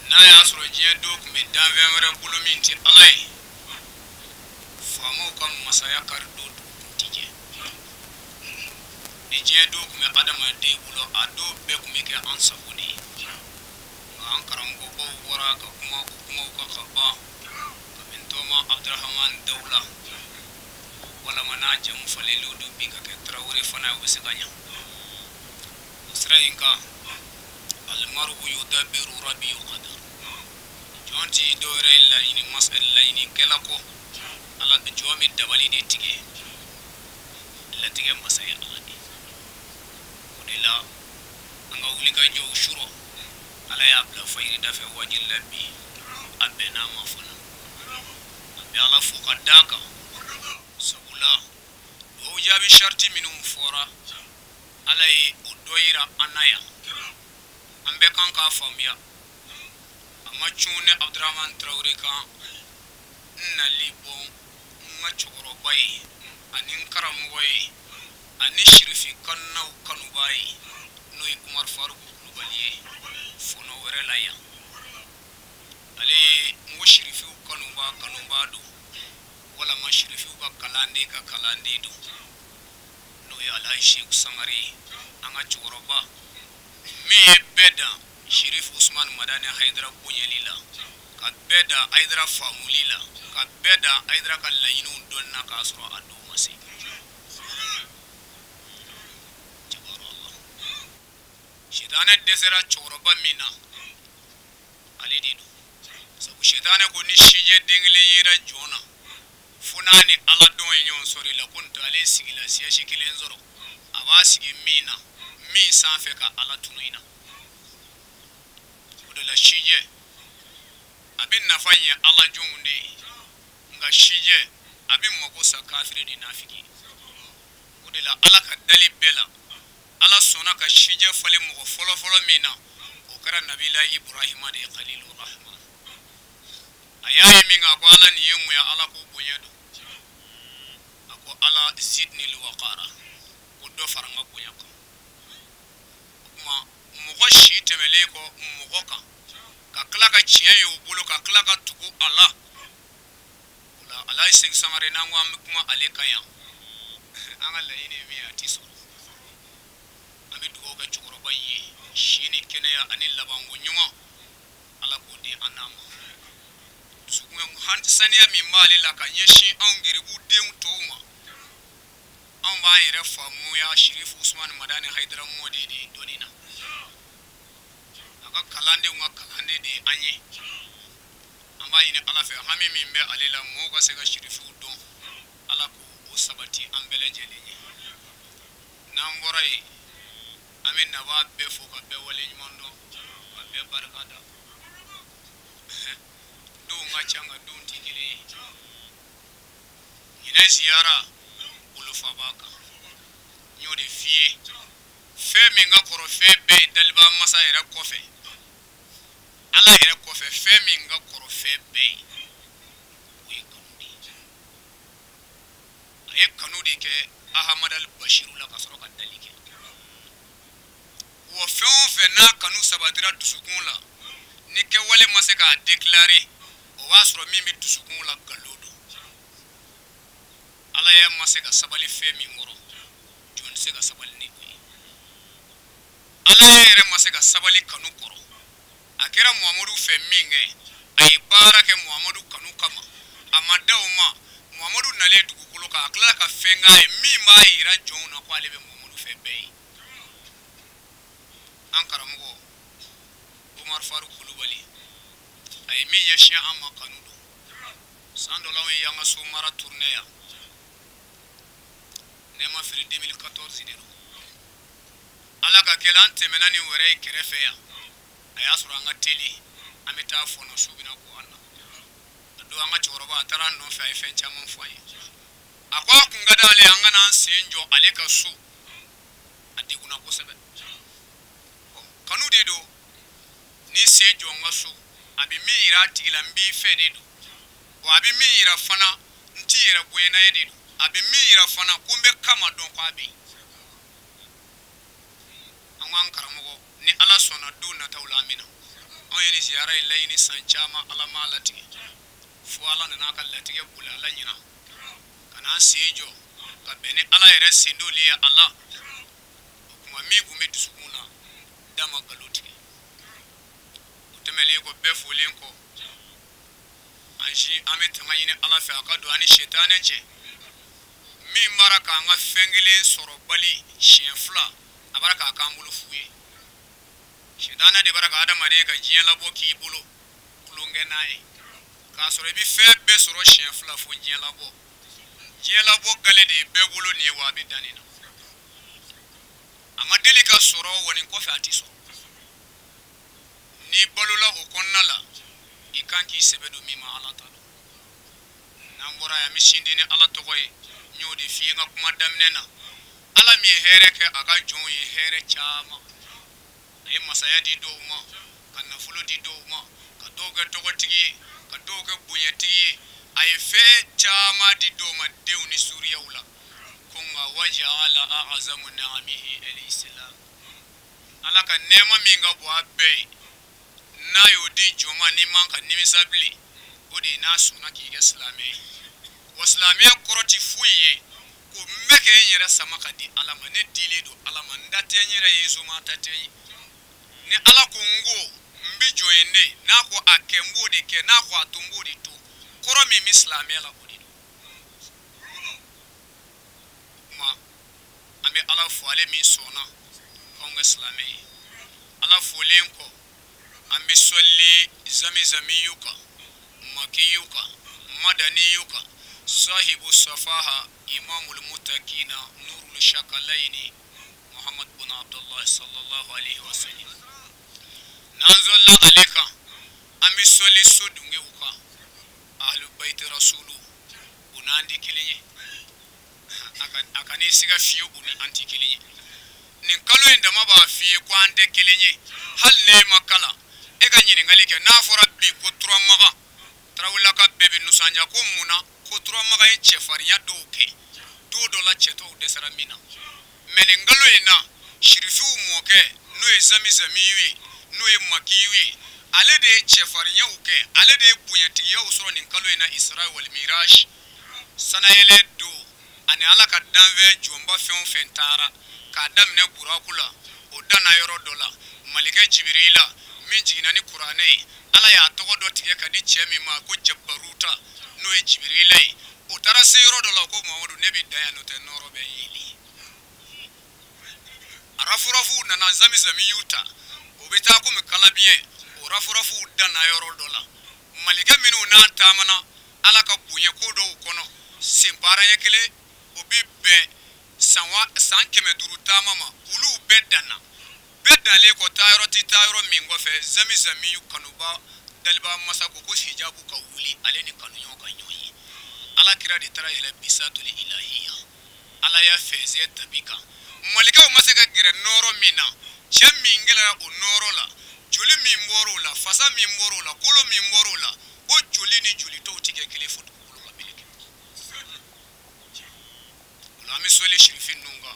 S1: n'a y'a sɔrɔ diɲɛ don tun bɛ danfɛn wɛrɛ bolo min tɛ Ala ye faamaw ka masaya kari don tun tɛ jɛ ni diɲɛ don tun bɛ adamaden bolo a don bɛɛ tun bɛ kɛ an sago de ye nka an karamɔgɔbaw bɔra ka kuma o kumaw kan ka ban kabini tɔgɔma Abdurahman Dawula walama n'a jamu falenlen don bi ka kɛ Tarawele fana ye o bɛ se ka ɲɛ o sira in kan alimaru yudabiru rabiyu qadar jɔn ti dɔwɛrɛ ye laɲinikɛla kɔ Ala jɔn min dabali de tigɛ latigɛ masa ye Ala de o de la an ka wuli ka jɔw surɔ Ala y'a bila fajiri da fɛ wajibi la bi a bɛnna ma fana an bɛ Ala fo ka d'a kan sabula dɔw jaabi sariti minnu fɔra Ala ye o dɔ yira an na yan an bɛɛ kan k'a faamuya a ma cun ne Abdurahman Tarawele kan n nali bɔ n ka cɛkɔrɔba ye ani n karamɔgɔ ye ani sirifi kanunaw kanuba ye n'o ye Umar Faruku Kulubali ye fɔnɔ wɛrɛ la yan ale ye n ko sirifiw kanuba don walama sirifiw ka kalanden ka kalanden don n'o ye Alhaji Seku Sangare ye an ka cɛkɔrɔba min ye bɛɛ dan Sheriff Usman Madani Haidara bonyali la ka bɛɛ dan Haidara faamuli la ka bɛɛ dan Haidara ka laɲiniw dɔnni na k'a sɔrɔ a dɔw ma se Shetane dɛsɛra cɛkɔrɔba min na ale de don sabu Shetane ko ni sijɛ den kelen yera jɔn na fo n'a ni Ala dɔn ye ɲɔgɔn sɔrɔ la ko n tɛ ale sigila siyasi kelen sɔrɔ a b'a sigi min na min sanfɛ ka Ala tunu in na o de la sijɛ a bɛ nafa ɲɛ Ala jɔnw de ye nka sijɛ a bɛ mago sa kafiri de nafiki o de la Ala ka dali bɛɛ la Ala sɔnna ka sijɛ falen mɔgɔ fɔlɔfɔlɔ min na o kɛra Nabila Ibrahima de ye Khalilur Rahman a y'a ye min a ko Ala nin ye mun ye Ala k'o bonya don a ko Ala zidni waqara ko dɔ fara n ka bonya kan o kuma mɔgɔ si tɛmɛlen kɔ mɔgɔ kan ka tila ka tiɲɛ ye o bolo ka tila ka tugu a la
S4: wala ala sing sangare na ngwa kuma ale kaya anga la ine mi atiso ami dugo ga chukoro bayi shini kene ya anil labangu nyuma ala ko di anama sukuma han sania mi mali la ka yeshi angiri bu dem toma an ba yere famu ya Shirif Usman Madani Haidara modi di donina aka kalande ngwa kalande di anye amba ine ala fe hami mimbe alila mo ga se ga Shirifu don ala ko o sabati ambele jelenye namborai amin na wa be fo ka be wale nyimondo ka be barkada do nga changa do tikile ina ziara ulufa baka nyode fie fe minga koro fe be dalba masa ira kofe ala ira kofe fe minga koro fe be we kanudi ay kanudi ke Ahmad al-Bashir la kasoro ka dalike wo fe na kanu sabatira dusukun la ni ke wale mase ka déclarer o wasro mimi dusukun la galodo ala ya mase ka sabali fe mi ngoro jon se ka sabali ni ala ya mase ka sabali kanu koro akira Muhammadu fe minge ay barake Muhammadu kanu kama amadawma Muhammadu nale dukukulo ka akla ka fenga e mi ma ira jona ko alebe Muhammadu fe be ankara mugo Umar Faruk Kulubali ay mi yeshi amma kanudo sando lawe yanga sumara tourneya nema firi 2014 dino ala ka kelante menani were kerefeya ayasura nga teli ameta fono subina ko anna do anga choroba tara no fa efen chama mfanye akwa kungadale anga nan sinjo aleka su adiguna ko sebe kanu dedo ni sejo ngasu abi mira tigila mbi fededo o abi mira fana ntiyera buena yededo abi mira fana kumbe kama don ko abi anwan karamogo ni ala sona do na tawla amina on yeli ziara ilayni sanchama ala malati fu ala na ka latige bula ala nyina kana sejo ka bene ala yere sendo liya ala kuma mi gumbe dusukuna dama galoti utemeli ko befolin ko anji ametanga yine ala fa ka do ani shetane che mi maraka nga fengile soro bali shenfla abaraka kambulu fuye shetana de baraka adama de ka jiyan labo ki bulu kulunge nae ka soro bi fe be soro shenfla fo jiyan labo gale de be bulu ni wa bi danina amadeli ka soro woni ko fa atiso ni balula o konnala ikanki sebedo mima ala talo nambora ya mishindini ala tokoy nyodi fi nga kuma damnena ala mi here ke aga jon yi here chama ay masaya di do ma kana fulo di do ma ka doga togotigi ka doga bunyati ay fe chama di do ma dewni suriya wala kunga waja'ala a'zamu ni'amihi al-islam ala ka nema minga bo abe na yodi joma ni manka nimisabli odi na suna ki islami waslami koroti fuye ko meke yere samaka di alama ne dilido alama ndate nyere yeso mata teyi ni ala ko ngo mbi joyende na ko akembo de ke na ko atumbo di to koro mi islami ala odi ma ambe ala fo ale mi sona onga islami ala fo lenko ambi solli zamiyuka makiyuka madaniyuka sahibu safaha imamul muttaqina nurul shakalaini Muhammad bin Abdullah sallallahu alaihi wasallam nanzolla aleka ambi solli sodunge uka ahlul bait rasulu unandi kilinye akani siga fiyo uni anti kilinye nin kalo inda maba fiye ko ande kilinye hal ne makala ega nyini ngalike na fora bi ko tro maga trawula ka bebe nusanja ko muna ko tro maga en chefariya doke do la cheto de saramina menengalo ina shirifu moke no ezami zamiwi no e makiwi ale de chefarinya uke ale de bunyatiya usoro nin kalo ina Isra wal Miraj sanayele do ani ala ka danve jomba fen fentara ka damne burakula o dana yoro dola malika Jibrila min jigina ni Qur'ane ala ya togo do tige ka di chemi ma ko jabbaruta no e Jibrila o tara se yoro dola ko Muhammadu nebi dayano te noro be yili arafurafu nana zami yuta o bita ko me kala bien o rafurafu dana yoro dola malika minu na tamana ala ka bunye ko do kono simparanya kele o bi be san keme duru tamama ulu bedana bedale ko tayro mingo fe zami yu kanuba dalba masako ko hijabu ka wuli ale ni kanu yo ka nyoyi ala kira de tara yele bisatul ilahiyya ala ya feze tabika malika o masaka gire noro mina chem mingela o noro la juli mimboro la fasa mimboro la kolo mimboro la o juli ni juli to tike kele foto kolo la bileke la mi soli shirifin nunga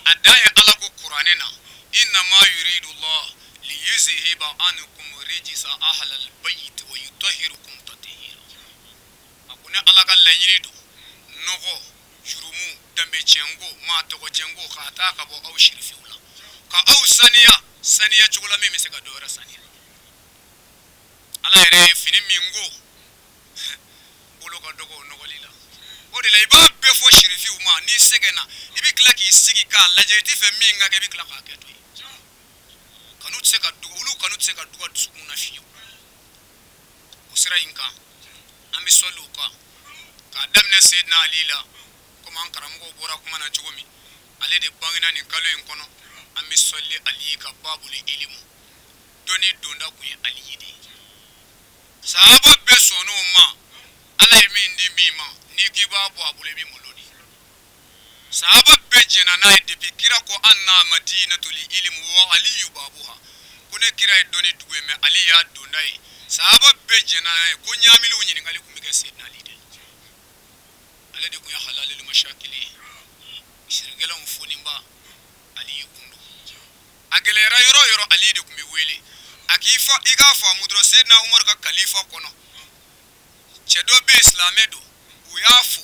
S4: adaya ala ko qur'anena inna ma yuridu Allah li yuzhiba ankum rijsa ahla albayt wa yutahhirukum tatheera akuna ala ka lanyinido nogo jurumu dambe chengo ma to ko chengo khata ka bo aw shirifula ka aw saniya chugula mi se ka dora saniya ala yere fini mingo bolo ka dogo nogolila o de la iba be fo shirifi uma ni segena ibi kla ki sigi ka laje ti fe minga ke bi kla ka ke to kanut se ka dugo ulu kanut se ka dugo sukuna fiyo usira inka ambi soluka ka damne sidna alila kuma an karamugo bora kuma na chugomi ale de bangina ni kalo en kono ambi solli alika babul ilmu doni donda ku aliyide sahaba besono ma ala yemi ndi bima ni kibabu abule bi molodi sahaba bejena na de kira ko anna madinatul ilm wa aliyu babuha kune kira doni duweme ali ya dondai sahaba bejena ko nyamilu nyini ngali kumike sidna lide ala de ko ya halalil mashakili shirgela mfunimba ali kundu agelera yoro ali de kumi wele akifa igafa mudro sidna umar ka khalifa kono chedo be islamedo uyafu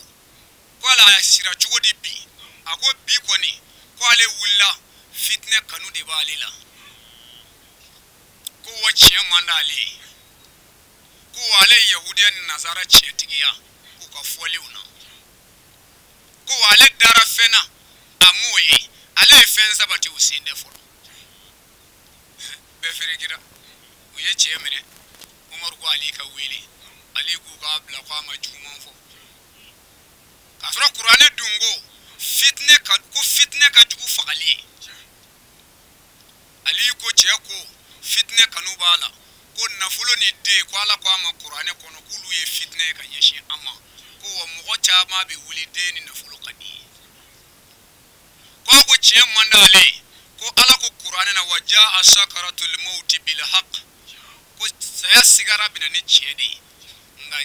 S4: kwala shira chugodi bi ako bi koni kwale wulla fitne kanu de balila ko wache mandali ko wale yahudiyan nazara chetigiya ko ka foli una ko wale dara fena amoyi ale fensa bati usinde folo be ferikira uye chemene umar ko ali ka wele ali ku ka bla kwa majuman fo kasra qur'ane dungo fitne ka jugu fagali ali ko cheko fitne kanu bala ko nafulo ni de ko ala ko ama qur'ane kono kulu ye fitne ka yeshi ama ko wa mo cha ma be wuli de ni nafulo kadi ko che mandale ko ala ko qur'ane na waja asakaratul maut bil haqq ko saya sigara binani chede nga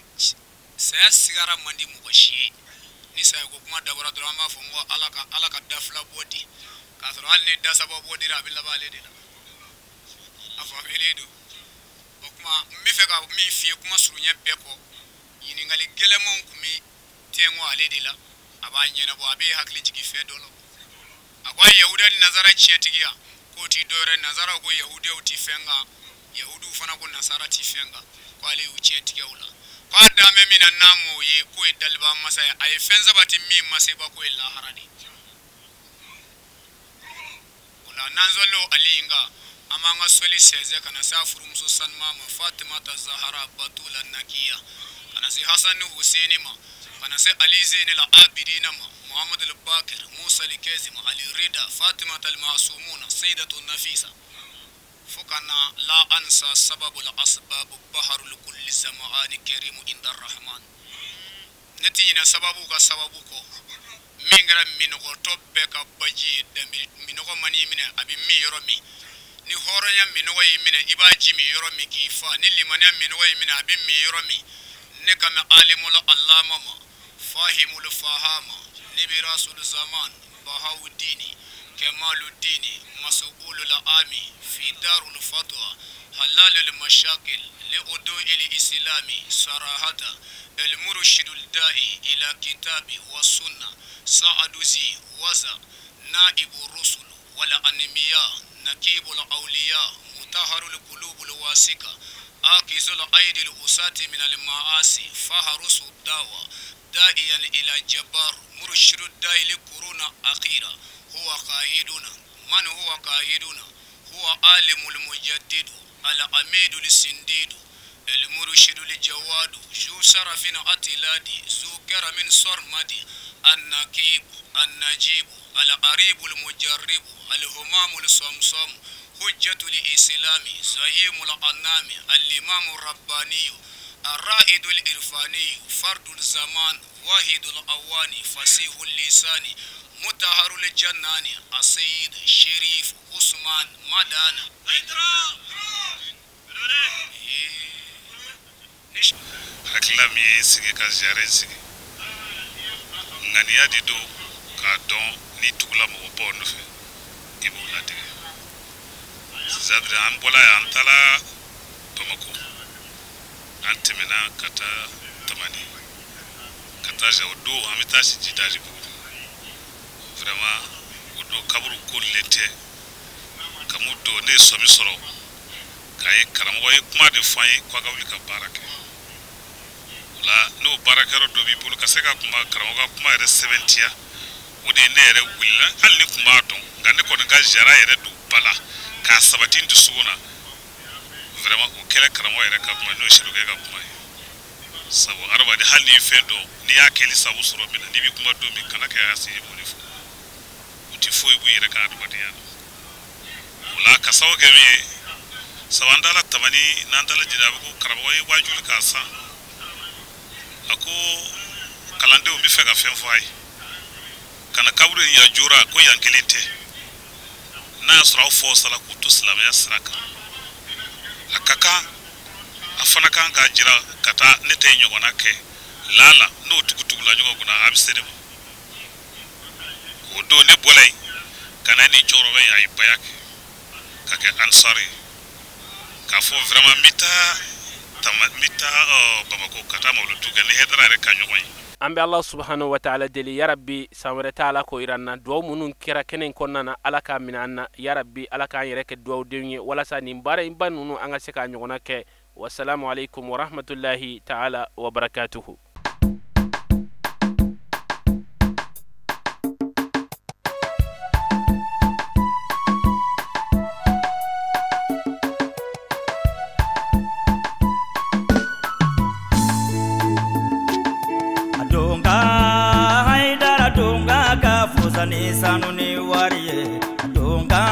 S4: saya sigara mandi mubashi ni saya ko kuma dabara drama fo mo alaka dafla bodi ka so alni da sababu bodi ra billa bale de afa veledo kuma mi feka mi fi kuma surunya beko yini ngali gelemon kumi tengo ale de la aba nyena bo abe hakli jigi fe dolo akwa yahudan nazara chetigia ko ti dore nazara ko yahude uti fenga yahudu fana ko nasara ti fenga ko ale u chetigia ula kwa dame mina namo ye ko dalba masaya ay fenza bati mi maseba ko illa haradi kula nanzolo alinga amanga soli seze kana safuru muso sanma ma Fatima ta Zahra batula nakiya kana si Hasan Husaini ma kana si Ali Zain al Abidin ma Muhammad al Baqir Musa al Kazim Ali Rida Fatima al Masumuna Sayyidatu Nafisa فكنا لا أنسى سبب الأسباب بحر لكل زمان كريم عند الرحمن نتينا سببك سببك من غير منو توبك بجي منو مني من أبي ميرومي ni horonya minwa yimina ibaji mi yoromi kifa ni limanya minwa yimina abi mi yoromi ne kama alimul allama fahimul fahama ni rasul zaman bahauddini kamaluddini mas'ulul ami fi darul fatwa حلال المشاكل لأضوء الإسلام صراحة المرشد الداعي إلى كتاب والسنة سعد زي وزا نائب الرسل والأنبياء نكيب الأولياء مطهر القلوب الواسقة آكز الأيدي الأساة من المعاصي فهرس الدعوة داعيا إلى الجبار مرشد الداعي لقرون أخيرة هو قائدنا من هو قائدنا هو عالم المجدد العميد السنديد المرشد الجواد ذو شرف أتلادي ذو كرم صرمد النكيب النجيب القريب المجرب الهمام الصمصم حجة الإسلام زعيم الأنام الإمام الرباني الرائد الإرفاني فرد الزمان واحد الأواني فصيح اللسان مطهر الجنان السيد شريف عثمان مدانا
S5: hakila mi ye sigi ka ziare sigi ŋaniya de do k'a dɔn ni tugula mɔgɔ bɔ nɔfɛ i b'o ladege zadiri an bɔla yan an taala Bamako an tɛmɛna ka taa Tamani ka taa o don an bɛ taa si Jidali Bugu vraiment o don kaburu korilen tɛ ka mun don ne ye sɔmi sɔrɔ k'a ye karamɔgɔ ye kuma de fɔ an ye k'a ka wuli ka baara kɛ la n'o baarakɛyɔrɔ dɔ b'i bolo ka se ka kuma karamɔgɔ ka kuma yɛrɛ sɛbɛntiya o de ye ne yɛrɛ wulila hali ni kun b'a dɔn nka ne kɔni ka jara yɛrɛ don ba la k'a sabati n dusukun na vraiment o kɛra karamɔgɔ yɛrɛ ka kuma n'o ye Sidikɛ ka kuma ye sabu adamaden hali ni ye fɛn dɔn n'i y'a kɛli sabu sɔrɔ min na n'i bɛ kuma don min kana kɛ a se o de fɔ o tɛ foyi b'u yɛrɛ ka adamadenya la o la ka sababu kɛ min ye sabu an taara Tamani n'an taara Jidali a bɛ ko karamɔgɔ ye waajuli k'a san a ko kalandenw n bɛ fɛ ka fɛn fɔ a ye kana kaburu in yan joora ko yan kelen tɛ n'a y'a sɔrɔ aw faw sara k'u to silamɛya sira kan a ka kan a fana kan k'a jira ka taa ne tɛ ɲɔgɔnna kɛ laala n'o tugutugula ɲɔgɔn kunna a bɛ se de ma o don ne bɔra yen ka na ni cɛkɔrɔba ye a ye baya kɛ ka kɛ ansari k'a fɔ vraiment n bɛ taa Bamako ka taa mawuludu kɛ ni hedera yɛrɛ ka ɲɔgɔn ye
S1: an bɛ Allah subhanahu wa ta'ala deli ya rabbi san wɛrɛ ta ala ko iran na duwawu minnu kɛra kɛnɛ in kɔnɔna na ala k'a minɛ an na ya rabbi ala k'an yɛrɛ kɛ duwawudenw ye walasa nin baara in ba ninnu an ka se k'a ɲɔgɔnna kɛ wassalamu alaikum wa rahmatullahi ta'ala wa barakatuhu
S6: Sanu ni wariye donga